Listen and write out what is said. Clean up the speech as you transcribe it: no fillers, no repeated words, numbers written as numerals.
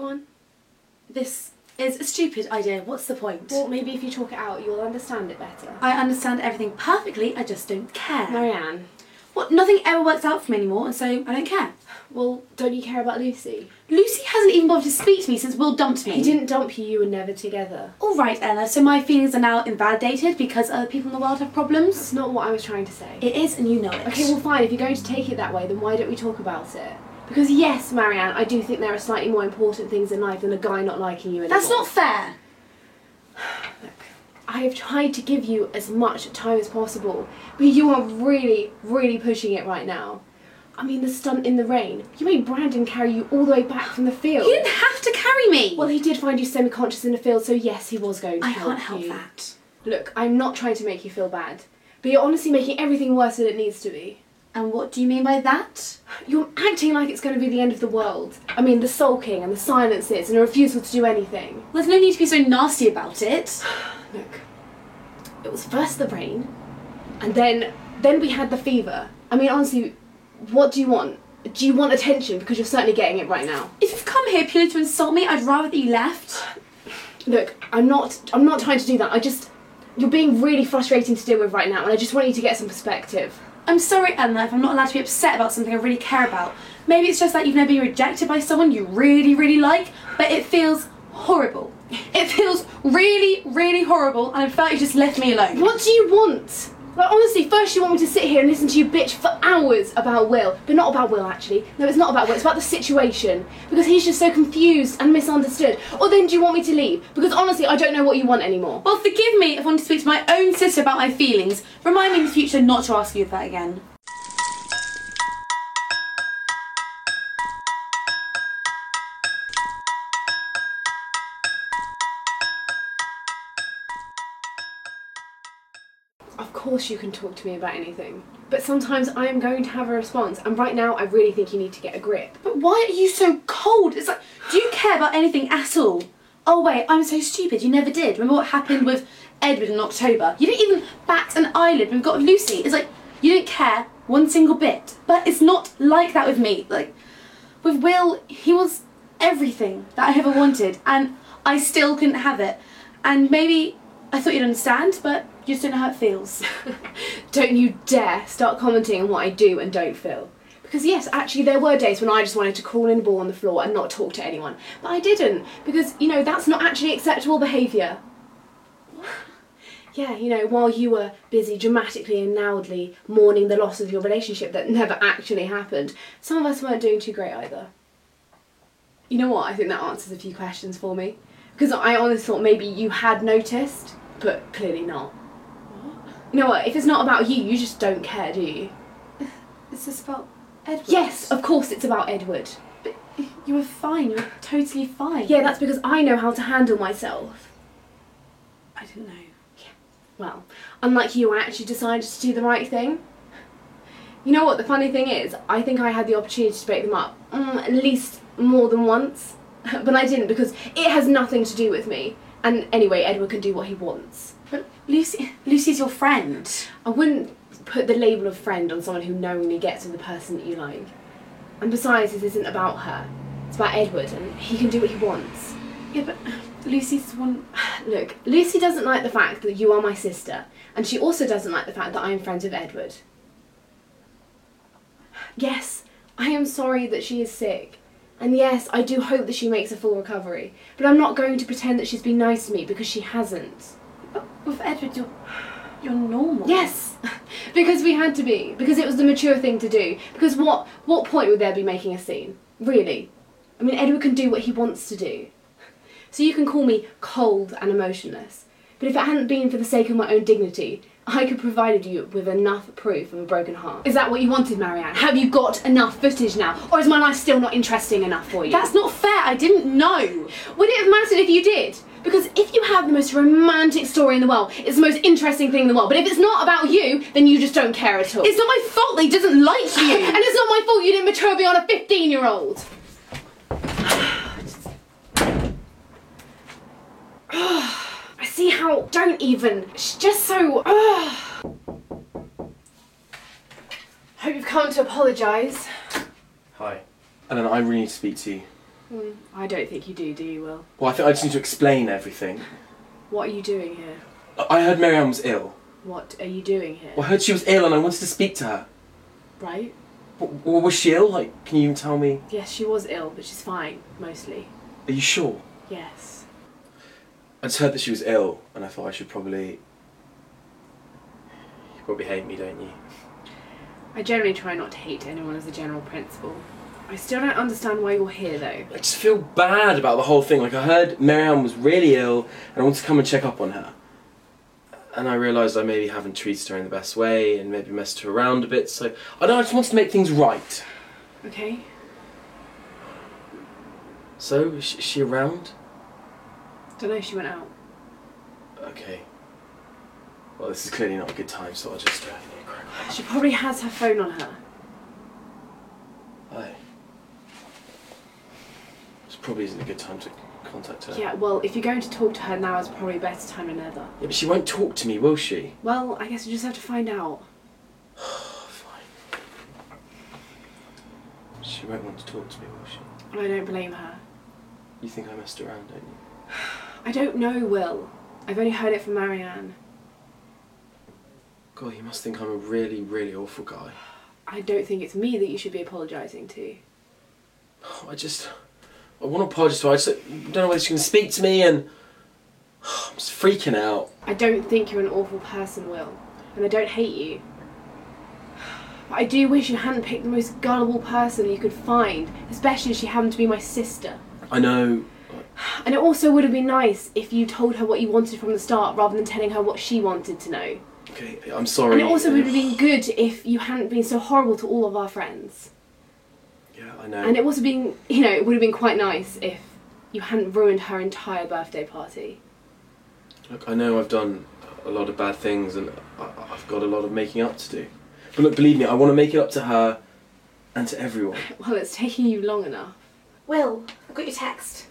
Go on. This is a stupid idea. What's the point? Well, maybe if you talk it out, you'll understand it better. I understand everything perfectly, I just don't care. Marianne. What? Nothing ever works out for me anymore, and so I don't care. Well, don't you care about Lucy? Lucy hasn't even bothered to speak to me since Will dumped me. He didn't dump you, you were never together. Alright, Ella, so my feelings are now invalidated because other people in the world have problems? That's not what I was trying to say. It is, and you know it. Okay, well fine, if you're going to take it that way, then why don't we talk about it? Because yes, Marianne, I do think there are slightly more important things in life than a guy not liking you anymore. That's not fair! Look, I have tried to give you as much time as possible, but you are really, really pushing it right now. I mean, the stunt in the rain. You made Brandon carry you all the way back from the field. He didn't have to carry me! Well, he did find you semi-conscious in the field, so yes, he was going to help you. I can't help that. Look, I'm not trying to make you feel bad, but you're honestly making everything worse than it needs to be. And what do you mean by that? You're acting like it's going to be the end of the world. I mean, the sulking and the silences and a refusal to do anything. Well, there's no need to be so nasty about it. Look, it was first the rain, and then we had the fever. I mean, honestly, what do you want? Do you want attention? Because you're certainly getting it right now. If you've come here purely to insult me, I'd rather that you left. Look, I'm not trying to do that. You're being really frustrating to deal with right now, and I just want you to get some perspective. I'm sorry, Eleanor, if I'm not allowed to be upset about something I really care about. Maybe it's just that you've never been rejected by someone you really, really like, but it feels horrible. It feels really, really horrible, and I felt you just left me alone. What do you want? Like, honestly, first you want me to sit here and listen to you bitch for hours about Will. But not about Will, actually. No, it's not about Will, it's about the situation. Because he's just so confused and misunderstood. Or then do you want me to leave? Because honestly, I don't know what you want anymore. Well, forgive me if I want to speak to my own sister about my feelings. Remind me in the future not to ask you that again. Of course you can talk to me about anything, but sometimes I am going to have a response, and right now I really think you need to get a grip. But why are you so cold? It's like, do you care about anything at all? Oh wait, I'm so stupid, you never did. Remember what happened with Edward in October? You didn't even bat an eyelid when we got Lucy. It's like, you didn't care one single bit. But it's not like that with me. Like, with Will, he was everything that I ever wanted, and I still couldn't have it. And maybe I thought you'd understand, but you just don't know how it feels. Don't you dare start commenting on what I do and don't feel. Because yes, actually there were days when I just wanted to crawl in a ball on the floor and not talk to anyone. But I didn't, because, you know, that's not actually acceptable behaviour. Yeah, you know, while you were busy dramatically and loudly mourning the loss of your relationship that never actually happened, some of us weren't doing too great either. You know what, I think that answers a few questions for me. Because I honestly thought maybe you had noticed, but clearly not. What? You know what, if it's not about you, you just don't care, do you? Is this about Edward? Yes, of course it's about Edward. But you were fine, you were totally fine. Yeah, that's because I know how to handle myself. I didn't know. Yeah, well, unlike you, I actually decided to do the right thing. You know what, the funny thing is, I think I had the opportunity to break them up at least more than once. But I didn't, because it has nothing to do with me. And anyway, Edward can do what he wants. But Lucy's your friend. I wouldn't put the label of friend on someone who knowingly gets with the person that you like. And besides, this isn't about her. It's about Edward, and he can do what he wants. Yeah, but Lucy's the one... Look, Lucy doesn't like the fact that you are my sister, and she also doesn't like the fact that I am friends with Edward. Yes, I am sorry that she is sick. And yes, I do hope that she makes a full recovery. But I'm not going to pretend that she's been nice to me, because she hasn't. But with Edward, you're normal. Yes, because we had to be. Because it was the mature thing to do. Because what point would there be making a scene? Really? I mean, Edward can do what he wants to do. So you can call me cold and emotionless. But if it hadn't been for the sake of my own dignity, I could have provided you with enough proof of a broken heart. Is that what you wanted, Marianne? Have you got enough footage now? Or is my life still not interesting enough for you? That's not fair, I didn't know. Would it have mattered if you did? Because if you have the most romantic story in the world, it's the most interesting thing in the world. But if it's not about you, then you just don't care at all. It's not my fault that he doesn't like you. And it's not my fault you didn't mature beyond a 15-year-old. I see how... Don't even. It's just so... Hope you've come to apologise. Hi. And then I really need to speak to you. I don't think you do you, Will? Well, I think I just need to explain everything. What are you doing here? I heard Marianne was ill. What are you doing here? Well, I heard she was ill and I wanted to speak to her. Right? Well, was she ill? Like, can you even tell me? Yes, she was ill, but she's fine, mostly. Are you sure? Yes. I just heard that she was ill and I thought I should probably... You probably hate me, don't you? I generally try not to hate anyone as a general principle. I still don't understand why you're here, though. I just feel bad about the whole thing. Like, I heard Marianne was really ill and I wanted to come and check up on her. And I realised I maybe haven't treated her in the best way and maybe messed her around a bit, so... I just wanted to make things right. Okay. So, is she around? Don't know, she went out. Okay. Well, this is clearly not a good time, so I'll just... She probably has her phone on her. Aye. This probably isn't a good time to contact her. Yeah, well, if you're going to talk to her now, is probably a better time than ever. Yeah, but she won't talk to me, will she? Well, I guess we just have to find out. Fine. She won't want to talk to me, will she? I don't blame her. You think I messed around, don't you? I don't know, Will. I've only heard it from Marianne. God, you must think I'm a really, really awful guy. I don't think it's me that you should be apologising to. I want to apologise to her. I just don't know whether she can speak to me and... I'm just freaking out. I don't think you're an awful person, Will. And I don't hate you. But I do wish you hadn't picked the most gullible person you could find, especially if she happened to be my sister. I know. And it also would have been nice if you told her what you wanted from the start rather than telling her what she wanted to know. Okay, I'm sorry. And it also would have been good if you hadn't been so horrible to all of our friends. Yeah, I know. And it also been, you know, it would have been quite nice if you hadn't ruined her entire birthday party. Look, I know I've done a lot of bad things and I've got a lot of making up to do. But look, believe me, I want to make it up to her and to everyone. Well, it's taking you long enough. Will, I've got your text.